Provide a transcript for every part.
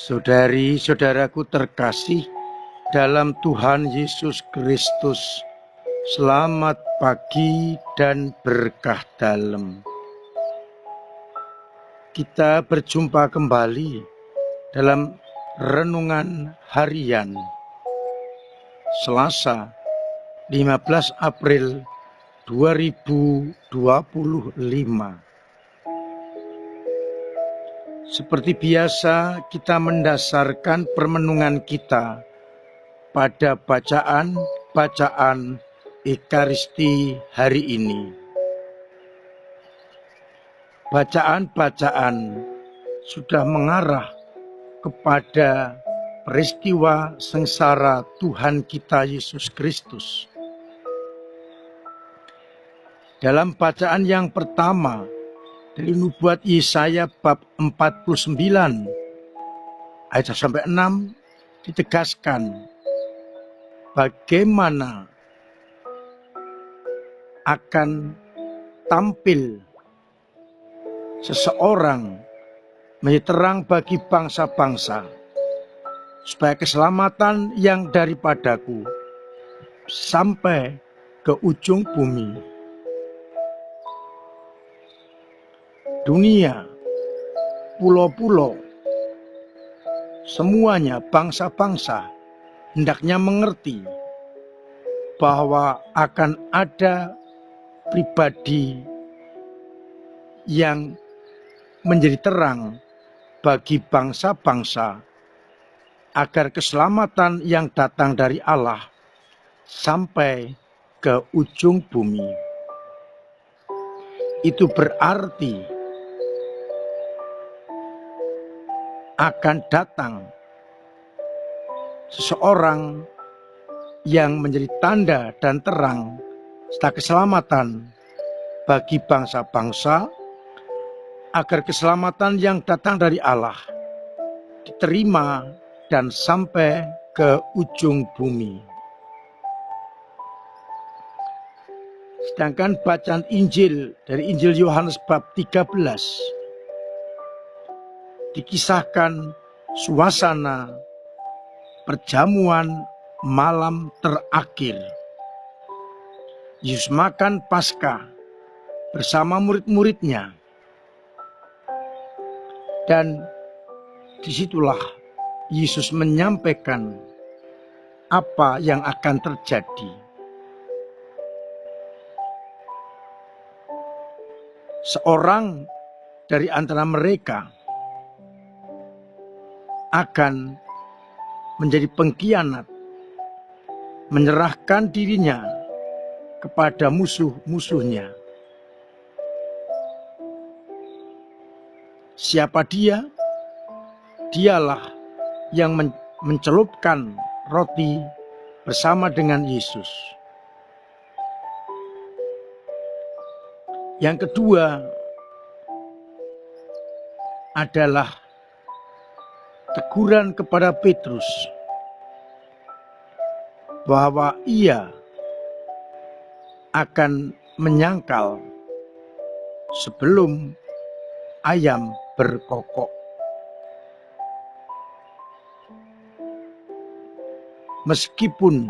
Saudari-saudaraku terkasih dalam Tuhan Yesus Kristus, selamat pagi dan berkah dalam. Kita berjumpa kembali dalam renungan harian Selasa 15 April 2025. Seperti biasa, kita mendasarkan permenungan kita pada bacaan Ekaristi hari ini. Bacaan-bacaan sudah mengarah kepada peristiwa sengsara Tuhan kita Yesus Kristus. Dalam bacaan yang pertama, dari nubuat Yesaya bab 49 ayat 1-6 ditegaskan bagaimana akan tampil seseorang menjadi terang bagi bangsa-bangsa, supaya keselamatan yang daripadaku sampai ke ujung bumi. Dunia, pulau-pulau, semuanya bangsa-bangsa hendaknya mengerti bahwa akan ada pribadi yang menjadi terang bagi bangsa-bangsa agar keselamatan yang datang dari Allah sampai ke ujung bumi. Itu berarti akan datang seseorang yang menjadi tanda dan terang serta keselamatan bagi bangsa-bangsa, agar keselamatan yang datang dari Allah diterima dan sampai ke ujung bumi. Sedangkan bacaan Injil dari Injil Yohanes bab 13 dikisahkan suasana perjamuan malam terakhir. Yesus makan Paskah bersama murid-muridnya, dan disitulah Yesus menyampaikan apa yang akan terjadi. Seorang dari antara mereka akan menjadi pengkhianat, menyerahkan dirinya kepada musuh-musuhnya. Siapa dia? Dialah yang mencelupkan roti bersama dengan Yesus. Yang kedua adalah teguran kepada Petrus bahwa ia akan menyangkal sebelum ayam berkokok. Meskipun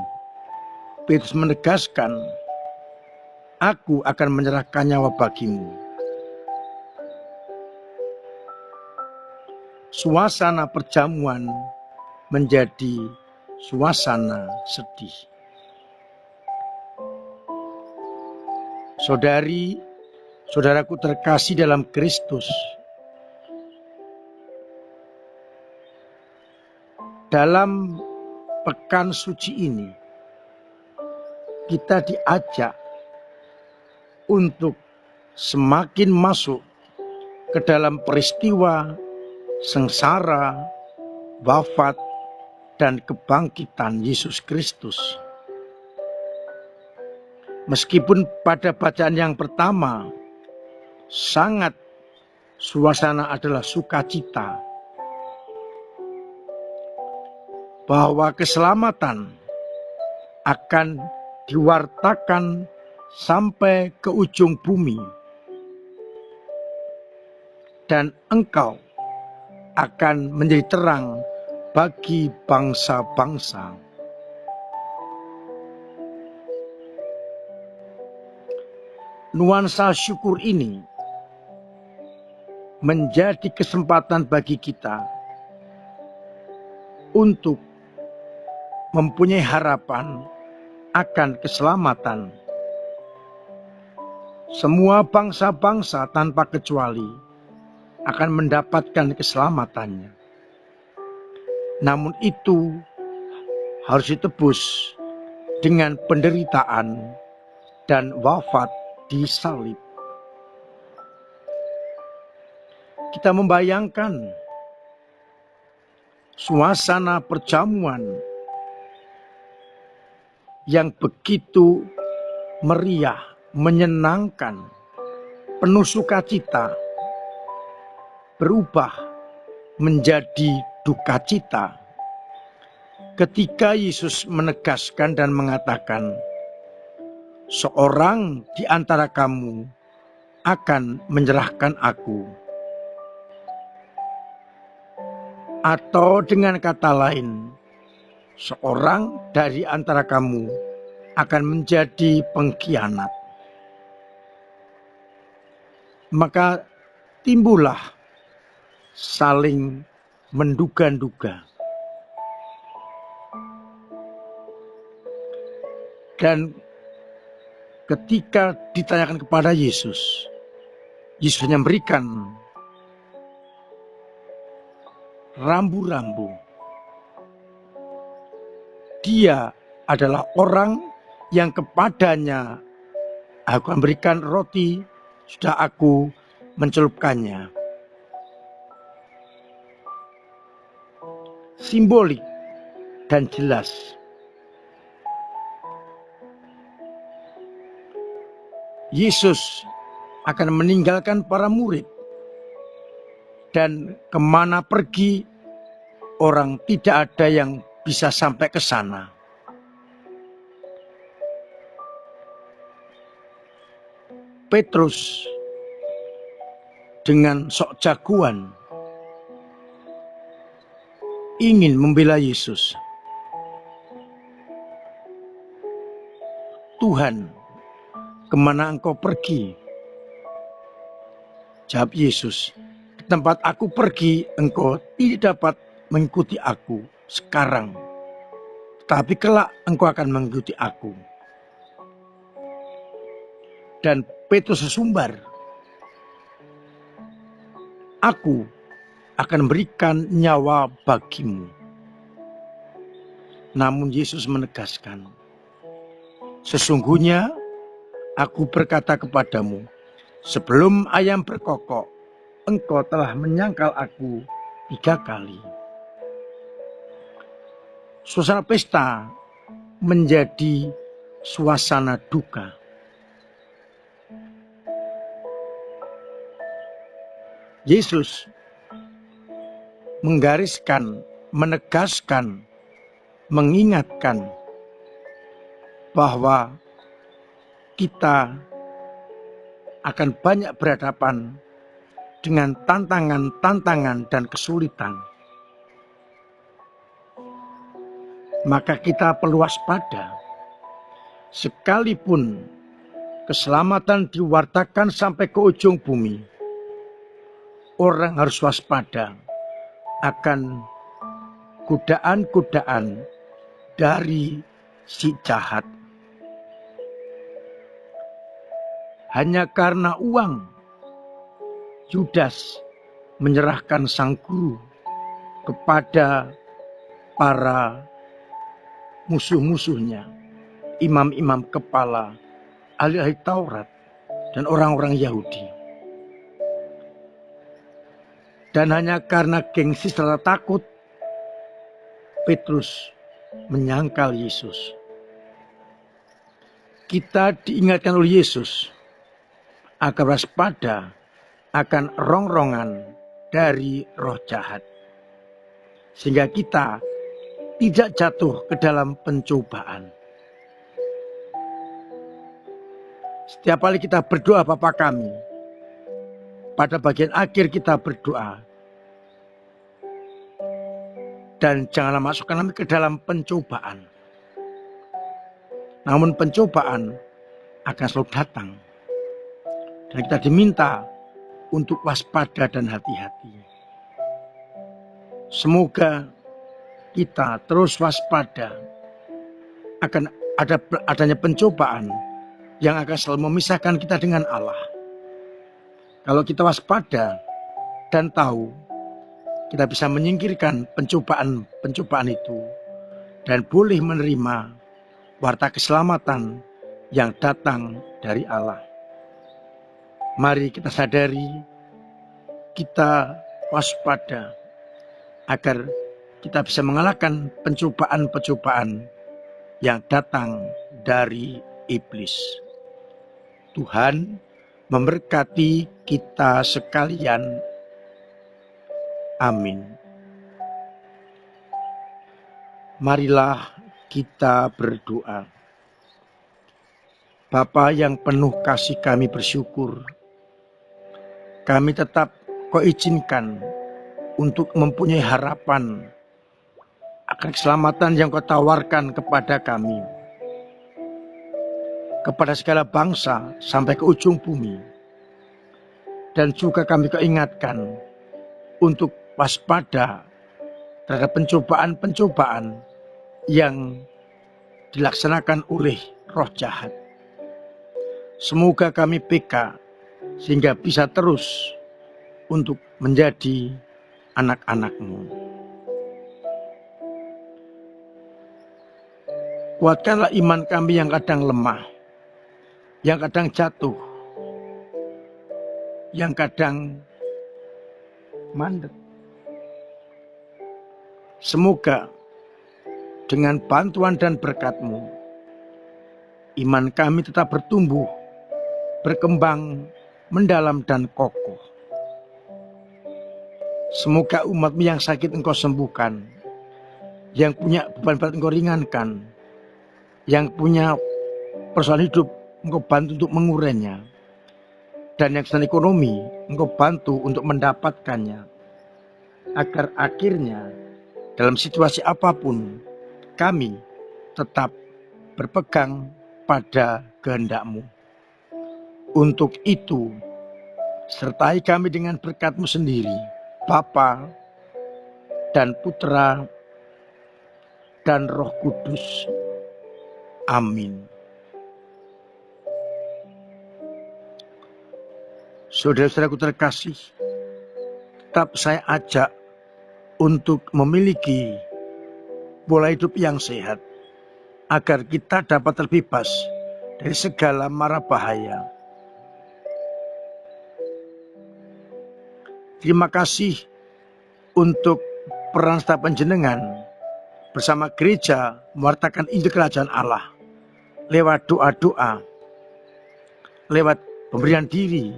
Petrus menegaskan, "Aku akan menyerahkan nyawa bagimu." Suasana perjamuan menjadi suasana sedih. Saudari-saudaraku terkasih dalam Kristus, dalam pekan suci ini kita diajak untuk semakin masuk ke dalam peristiwa sengsara, wafat, dan kebangkitan Yesus Kristus. Meskipun pada bacaan yang pertama sangat suasana adalah sukacita, bahwa keselamatan akan diwartakan sampai ke ujung bumi, dan engkau akan menjadi terang bagi bangsa-bangsa. Nuansa syukur ini menjadi kesempatan bagi kita untuk mempunyai harapan akan keselamatan. Semua bangsa-bangsa tanpa kecuali akan mendapatkan keselamatannya. Namun itu harus ditebus dengan penderitaan dan wafat di salib. Kita membayangkan suasana perjamuan yang begitu meriah, menyenangkan, penuh sukacita, berubah menjadi duka cita ketika Yesus menegaskan dan mengatakan, seorang di antara kamu akan menyerahkan aku. Atau dengan kata lain, seorang dari antara kamu akan menjadi pengkhianat. Maka timbullah saling menduga-duga. Dan ketika ditanyakan kepada Yesus, Yesus hanya memberikan rambu-rambu. Dia adalah orang yang kepadanya aku memberikan roti, sudah aku mencelupkannya. Simbolik dan jelas. Yesus akan meninggalkan para murid, dan kemana pergi orang tidak ada yang bisa sampai ke sana. Petrus dengan sok jagoan ingin membela Yesus. Tuhan, kemana engkau pergi? Jawab Yesus, di tempat aku pergi engkau tidak dapat mengikuti aku sekarang, tapi kelak engkau akan mengikuti aku. Dan Petrus sesumbar, aku akan memberikan nyawa bagimu. Namun Yesus menegaskan, sesungguhnya aku berkata kepadamu, sebelum ayam berkokok, engkau telah menyangkal aku 3 kali. Suasana pesta menjadi suasana duka. Yesus menggariskan, menegaskan, mengingatkan bahwa kita akan banyak berhadapan dengan tantangan-tantangan dan kesulitan. Maka kita perlu waspada. Sekalipun keselamatan diwartakan sampai ke ujung bumi, orang harus waspada akan godaan-godaan dari si jahat. Hanya karena uang, Yudas menyerahkan sang guru kepada para musuh-musuhnya, imam-imam kepala, ahli-ahli Taurat, dan orang-orang Yahudi. Dan hanya karena gengsi serta takut, Petrus menyangkal Yesus. Kita diingatkan oleh Yesus agar waspada akan rongrongan dari roh jahat, sehingga kita tidak jatuh ke dalam pencobaan. Setiap kali kita berdoa Bapa kami, pada bagian akhir kita berdoa, dan janganlah masukkan kami ke dalam pencobaan. Namun pencobaan akan selalu datang. Dan kita diminta untuk waspada dan hati-hati. Semoga kita terus waspada akan adanya pencobaan yang akan selalu memisahkan kita dengan Allah. Kalau kita waspada dan tahu, kita bisa menyingkirkan pencobaan itu dan boleh menerima warta keselamatan yang datang dari Allah. Mari kita sadari, kita waspada agar kita bisa mengalahkan pencobaan-pencobaan yang datang dari iblis. Tuhan memberkati kita sekalian. Amin. Marilah kita berdoa. Bapa yang penuh kasih, kami bersyukur. Kami tetap Kau izinkan untuk mempunyai harapan akan keselamatan yang Kau tawarkan kepada kami, kepada segala bangsa sampai ke ujung bumi. Dan juga kami Kau ingatkan untuk waspada terhadap pencobaan-pencobaan yang dilaksanakan oleh roh jahat. Semoga kami peka sehingga bisa terus untuk menjadi anak-anak-Mu. Kuatkanlah iman kami yang kadang lemah, yang kadang jatuh, yang kadang mandek. Semoga dengan bantuan dan berkat-Mu, iman kami tetap bertumbuh, berkembang, mendalam dan kokoh. Semoga umat-Mu yang sakit Engkau sembuhkan, yang punya beban berat Engkau ringankan, yang punya persoalan hidup Engkau bantu untuk mengurainya, dan yang sedang ekonomi Engkau bantu untuk mendapatkannya, agar akhirnya dalam situasi apapun kami tetap berpegang pada kehendak-Mu. Untuk itu, sertai kami dengan berkat-Mu sendiri, Bapa dan Putra dan Roh Kudus. Amin. Saudara-saudaraku terkasih, tetap saya ajak untuk memiliki pola hidup yang sehat, agar kita dapat terbebas dari segala mara bahaya. Terima kasih untuk peran serta panjenengan bersama gereja mewartakan Injil Kerajaan Allah lewat doa-doa, lewat pemberian diri,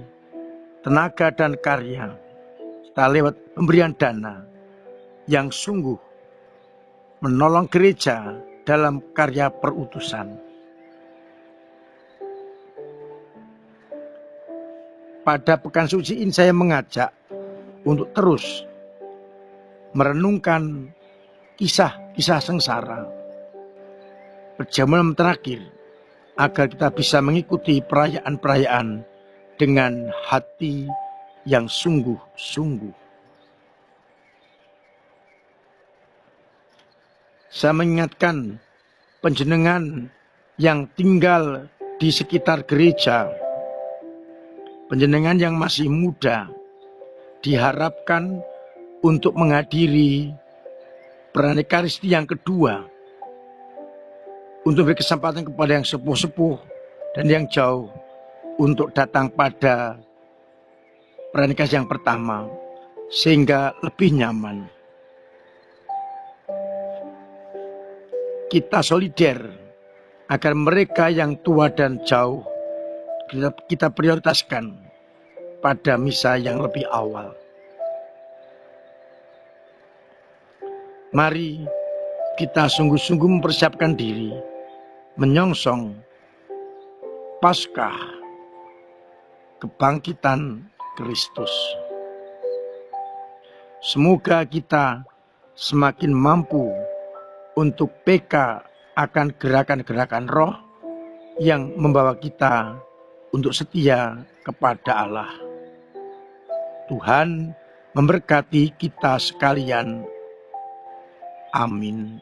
tenaga dan karya, serta lewat pemberian dana yang sungguh menolong gereja dalam karya perutusan. Pada pekan suci ini saya mengajak untuk terus merenungkan kisah-kisah sengsara berjamuan terakhir, agar kita bisa mengikuti perayaan-perayaan dengan hati yang sungguh-sungguh. Saya mengingatkan panjenengan yang tinggal di sekitar gereja, panjenengan yang masih muda, diharapkan untuk menghadiri perayaan Ekaristi yang kedua, untuk beri kesempatan kepada yang sepuh-sepuh dan yang jauh untuk datang pada perayaan Ekaristi yang pertama, sehingga lebih nyaman. Kita solider agar mereka yang tua dan jauh kita prioritaskan pada misa yang lebih awal. Mari kita sungguh-sungguh mempersiapkan diri menyongsong Paskah kebangkitan Kristus. Semoga kita semakin mampu untuk peka akan gerakan-gerakan roh yang membawa kita untuk setia kepada Allah. Tuhan memberkati kita sekalian. Amin.